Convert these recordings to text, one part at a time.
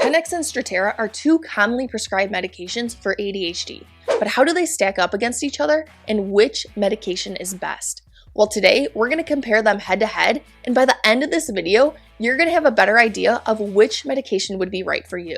Tenex and Strattera are two commonly prescribed medications for ADHD, but how do they stack up against each other and which medication is best? Well, today we're going to compare them head to head, and by the end of this video, you're going to have a better idea of which medication would be right for you.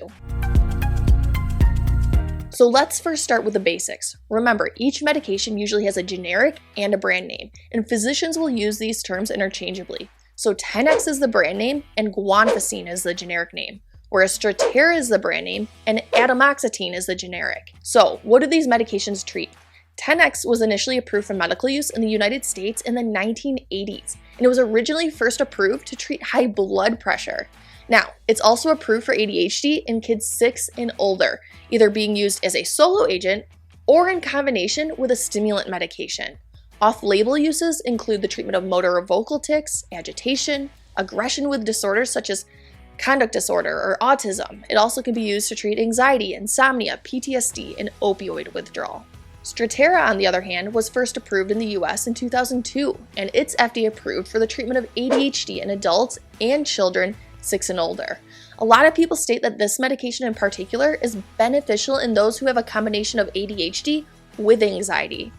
So let's first start with the basics. Remember, each medication usually has a generic and a brand name, and physicians will use these terms interchangeably. So Tenex is the brand name and guanfacine is the generic name, whereas Strattera is the brand name and atomoxetine is the generic. So what do these medications treat? Tenex was initially approved for medical use in the United States in the 1980s, and it was originally first approved to treat high blood pressure. Now, it's also approved for ADHD in kids 6 and older, either being used as a solo agent or in combination with a stimulant medication. Off-label uses include the treatment of motor or vocal tics, agitation, aggression with disorders such as conduct disorder or autism. It also can be used to treat anxiety, insomnia, PTSD, and opioid withdrawal. Strattera, on the other hand, was first approved in the US in 2002, and it's FDA approved for the treatment of ADHD in adults and children 6 and older. A lot of people state that this medication in particular is beneficial in those who have a combination of ADHD with anxiety.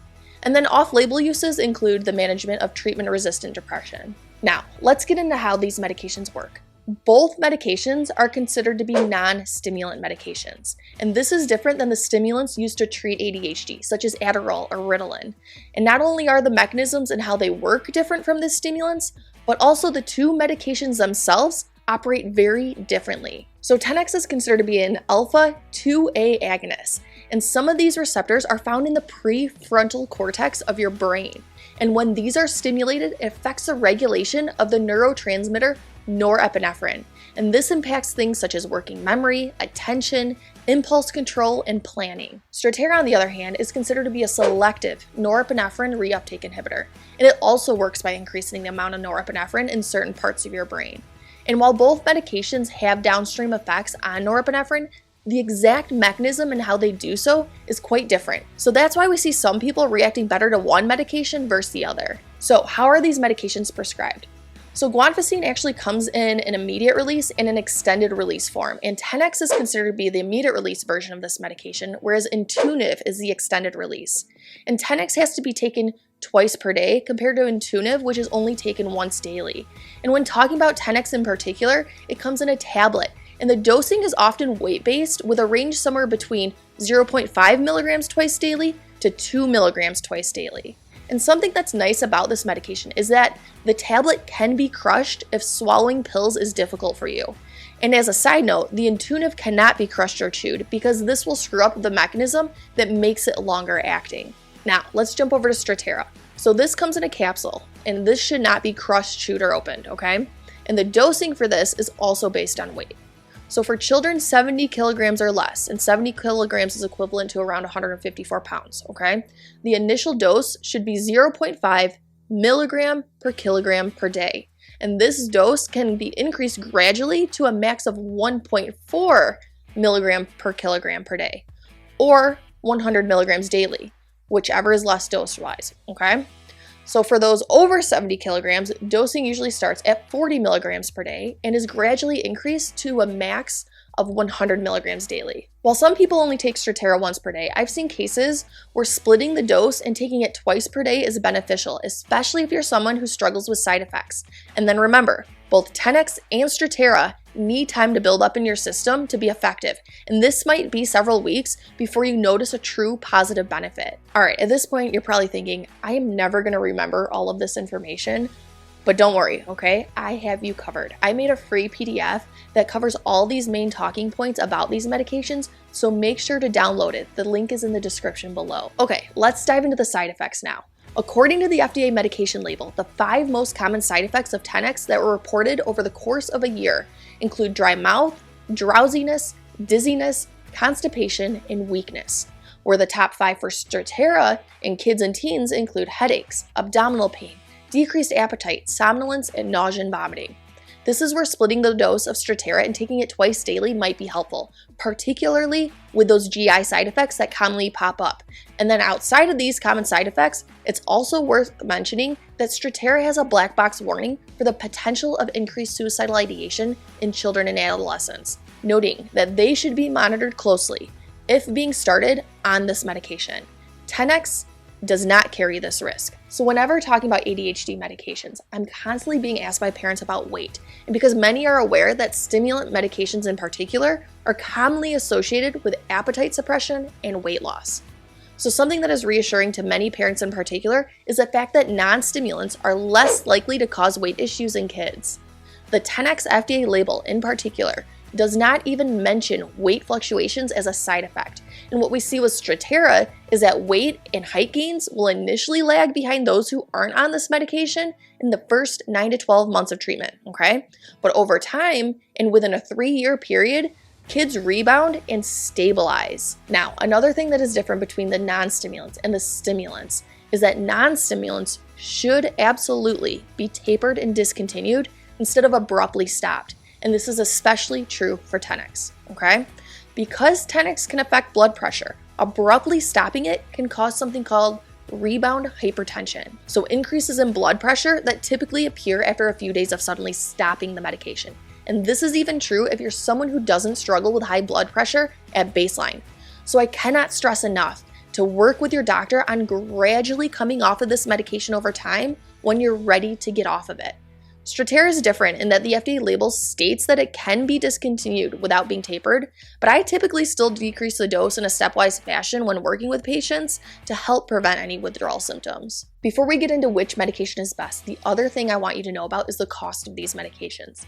And then off-label uses include the management of treatment-resistant depression. Now, let's get into how these medications work. Both medications are considered to be non-stimulant medications, and this is different than the stimulants used to treat ADHD, such as Adderall or Ritalin. And not only are the mechanisms and how they work different from the stimulants, but also the two medications themselves operate very differently. So Tenex is considered to be an alpha 2A agonist, and some of these receptors are found in the prefrontal cortex of your brain. And when these are stimulated, it affects the regulation of the neurotransmitter norepinephrine, and this impacts things such as working memory, attention, impulse control, and planning. Strattera, on the other hand, is considered to be a selective norepinephrine reuptake inhibitor, and it also works by increasing the amount of norepinephrine in certain parts of your brain. And while both medications have downstream effects on norepinephrine, the exact mechanism and how they do so is quite different. So that's why we see some people reacting better to one medication versus the other. So how are these medications prescribed? So guanfacine actually comes in an immediate release and an extended release form, and Tenex is considered to be the immediate release version of this medication, whereas Intuniv is the extended release. And Tenex has to be taken twice per day compared to Intuniv, which is only taken once daily. And when talking about Tenex in particular, it comes in a tablet, and the dosing is often weight-based with a range somewhere between 0.5 milligrams twice daily to 2 milligrams twice daily. And something that's nice about this medication is that the tablet can be crushed if swallowing pills is difficult for you. And as a side note, the Intuniv cannot be crushed or chewed because this will screw up the mechanism that makes it longer acting. Now, let's jump over to Strattera. So this comes in a capsule, and this should not be crushed, chewed, or opened, okay? And the dosing for this is also based on weight. So for children 70 kilograms or less, and 70 kilograms is equivalent to around 154 pounds, okay? The initial dose should be 0.5 milligram per kilogram per day. And this dose can be increased gradually to a max of 1.4 milligram per kilogram per day, or 100 milligrams daily, whichever is less dose-wise, okay? So for those over 70 kilograms, dosing usually starts at 40 milligrams per day and is gradually increased to a max of 100 milligrams daily. While some people only take Strattera once per day, I've seen cases where splitting the dose and taking it twice per day is beneficial, especially if you're someone who struggles with side effects. And then remember, both Tenex and Strattera need time to build up in your system to be effective, and this might be several weeks before you notice a true positive benefit. Alright, at this point you're probably thinking, I am never going to remember all of this information, but don't worry, okay? I have you covered. I made a free PDF that covers all these main talking points about these medications, so make sure to download it. The link is in the description below. Okay, let's dive into the side effects now. According to the FDA medication label, the 5 most common side effects of Tenex that were reported over the course of a year include dry mouth, drowsiness, dizziness, constipation, and weakness. Where the top 5 for Strattera in kids and teens include headaches, abdominal pain, decreased appetite, somnolence, and nausea and vomiting. This is where splitting the dose of Strattera and taking it twice daily might be helpful, particularly with those GI side effects that commonly pop up. And then outside of these common side effects, it's also worth mentioning that Strattera has a black box warning for the potential of increased suicidal ideation in children and adolescents. noting that they should be monitored closely if being started on this medication. Tenex does not carry this risk. So whenever talking about ADHD medications, I'm constantly being asked by parents about weight. And because many are aware that stimulant medications in particular are commonly associated with appetite suppression and weight loss. So something that is reassuring to many parents in particular is the fact that non-stimulants are less likely to cause weight issues in kids. The Tenex FDA label in particular does not even mention weight fluctuations as a side effect. And what we see with Strattera is that weight and height gains will initially lag behind those who aren't on this medication in the first 9 to 12 months of treatment, okay? But over time, and within a 3-year period, kids rebound and stabilize. Now, another thing that is different between the non-stimulants and the stimulants is that non-stimulants should absolutely be tapered and discontinued instead of abruptly stopped. And this is especially true for Tenex, okay? Because Tenex can affect blood pressure, abruptly stopping it can cause something called rebound hypertension. So increases in blood pressure that typically appear after a few days of suddenly stopping the medication. And this is even true if you're someone who doesn't struggle with high blood pressure at baseline. So I cannot stress enough to work with your doctor on gradually coming off of this medication over time when you're ready to get off of it. Strattera is different in that the FDA label states that it can be discontinued without being tapered, but I typically still decrease the dose in a stepwise fashion when working with patients to help prevent any withdrawal symptoms. Before we get into which medication is best, the other thing I want you to know about is the cost of these medications.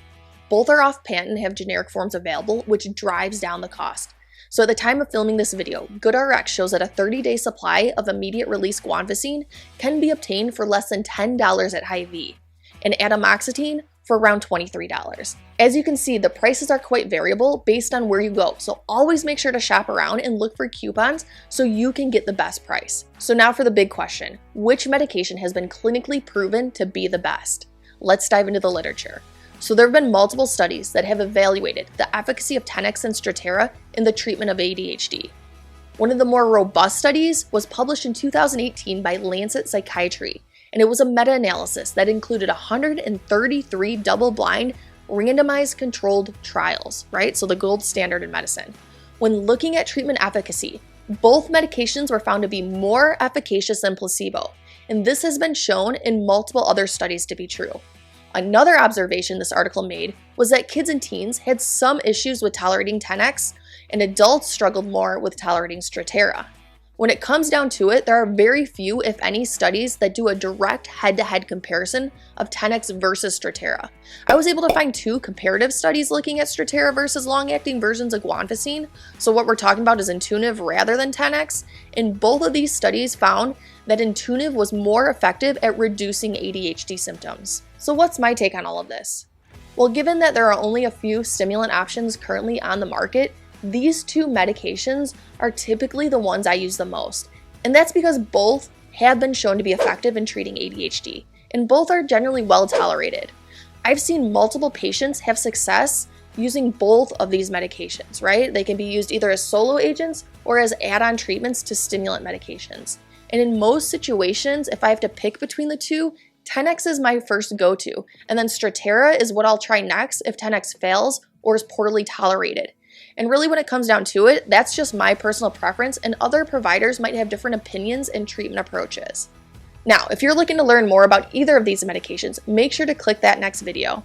Both are off patent and have generic forms available, which drives down the cost. So at the time of filming this video, GoodRx shows that a 30-day supply of immediate release guanfacine can be obtained for less than $10 at Hy-Vee, and atomoxetine for around $23. As you can see, the prices are quite variable based on where you go, so always make sure to shop around and look for coupons so you can get the best price. So now for the big question, which medication has been clinically proven to be the best? Let's dive into the literature. So there have been multiple studies that have evaluated the efficacy of Tenex and Strattera in the treatment of ADHD. One of the more robust studies was published in 2018 by Lancet Psychiatry, and it was a meta-analysis that included 133 double-blind, randomized controlled trials, right? So the gold standard in medicine. When looking at treatment efficacy, both medications were found to be more efficacious than placebo, and this has been shown in multiple other studies to be true. Another observation this article made was that kids and teens had some issues with tolerating Tenex, and adults struggled more with tolerating Strattera. When it comes down to it, there are very few, if any, studies that do a direct head-to-head comparison of Tenex versus Strattera. I was able to find 2 comparative studies looking at Strattera versus long-acting versions of guanfacine, so what we're talking about is Intuniv rather than Tenex, and both of these studies found that Intuniv was more effective at reducing ADHD symptoms. So what's my take on all of this? Well, given that there are only a few stimulant options currently on the market, these 2 medications are typically the ones I use the most, and that's because both have been shown to be effective in treating ADHD, and both are generally well tolerated. I've seen multiple patients have success using both of these medications, right? They can be used either as solo agents or as add-on treatments to stimulant medications. And in most situations, if I have to pick between the 2, Tenex is my first go-to, and then Strattera is what I'll try next if Tenex fails or is poorly tolerated. And really when it comes down to it, that's just my personal preference, and other providers might have different opinions and treatment approaches. Now, if you're looking to learn more about either of these medications, make sure to click that next video.